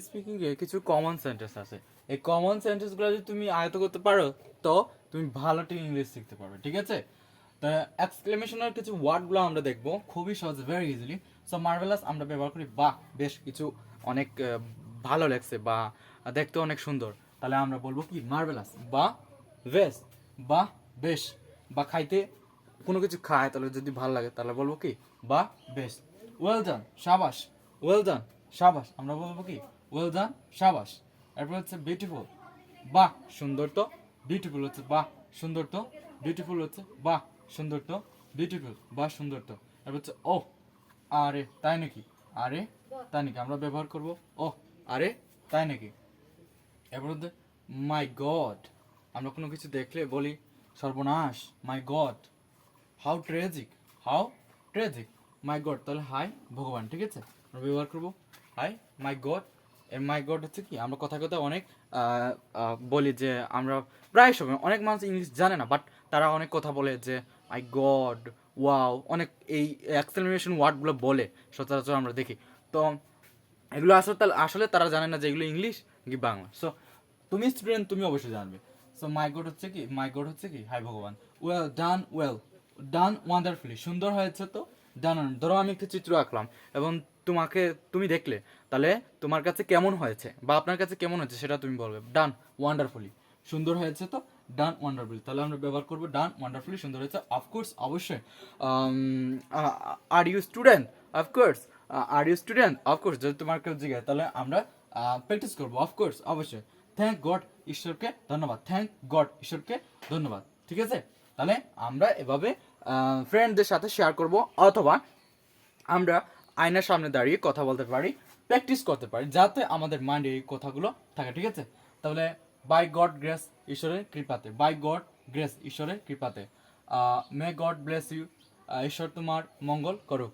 Speaking এ কিছু common sentence আছে। এই কমন সেন্টেন্সগুলো যদি তুমি আয়ত্ত করতে পারো তো তুমি ভালো একটা ইংলিশ শিখতে পারবে, ঠিক আছে? তো এক্সক্লেমেশনের কিছু ওয়ার্ডগুলো আমরা দেখবো খুবই সহজে, ভেরি ইজিলি। সো মার্ভেলাস আমরা ব্যবহার করি বাহ, বেশ কিছু অনেক ভালো লাগছে বা দেখতে অনেক সুন্দর, তাহলে আমরা বলবো কি মার্ভেলাস বা বেশ বা বেশ। বা খাইতে কোনো কিছু খায় তাহলে যদি ভালো লাগে তাহলে বলবো কি বা বেশ। ওয়েল ডান, সাবাস, ওয়েল ডান, সাবাস আমরা বলবো কি ওয়েল ডান, সাবাস। এরপর হচ্ছে বিউটিফুল, বাহ সুন্দর তো। বিউটিফুল হচ্ছে বাহ সুন্দর তো। বিউটিফুল হচ্ছে বাহ সুন্দর তো। বিউটিফুল বাহ সুন্দর তো। এরপর হচ্ছে ও, আরে তাই নাকি, আরে তাই নাকি আমরা ব্যবহার করব ও, আরে তাই নাকি। এরপর হচ্ছে মাই গড, আমরা কোনো কিছু দেখলে বলি সর্বনাশ, my God. How tragic, how tragic, my God তাহলে হাই ভগবান, ঠিক আছে? আমরা ব্যবহার করবো হাই মাই গড। এর মাই গড হচ্ছে কি আমরা কথা কথা অনেক বলি যে আমরা প্রায় সময় অনেক মানুষ ইংলিশ জানে না, বাট তারা অনেক কথা বলে যে মাই গড, ওয়াও, অনেক এই এক্সক্লেমেশন ওয়ার্ডগুলো বলে সচরাচর আমরা দেখি। তো এগুলো আসলে আসলে তারা জানে না যে এগুলো ইংলিশ কি বাংলা। সো তুমি স্টুডেন্ট, তুমি অবশ্যই জানবে। সো মাই গড হচ্ছে কি, মাই গড হচ্ছে কি হাই ভগবান। Well done, well done wonderfully, সুন্দর হয়েছে তো। ডান, ধরো আমি একটা চিত্র আঁকলাম এবং তুমি দেখলে, তাহলে তোমার কাছে কেমন হয়েছে বা আপনার কাছে কেমন হয়েছে সেটা তুমি বলবে ডান ওয়ান্ডারফুলি, সুন্দর হয়েছে তো। ডান ওয়ান্ডারফুলি, তাহলে আমরা ব্যবহার করবো ডান ওয়ান্ডারফুলি, সুন্দর হয়েছে অফকোর্স অবশ্যই। Are you student, of course. Are you student, of course যদি তোমার কেউ জিজ্ঞাসা তাহলে আমরা প্র্যাকটিস করবো, অফকোর্স অবশ্যই। থ্যাংক গড, ঈশ্বরকে ধন্যবাদ, থ্যাংক গড ঈশ্বরকে ধন্যবাদ, ঠিক আছে? তাহলে আমরা এভাবে ফ্রেন্ডদের সাথে শেয়ার করব, অথবা আমরা আয়নার সামনে দাঁড়িয়ে কথা বলতে পারি, প্র্যাকটিস করতে পারি, যাতে আমাদের মাইন্ডে এই কথাগুলো থাকে, ঠিক আছে? তাহলে বাই গড গ্রেস, ঈশ্বরের কৃপাতে, বাই গড গ্রেস ঈশ্বরের কৃপাতে, মে গড ব্লেস ইউ, ঈশ্বর তোমার মঙ্গল করুক।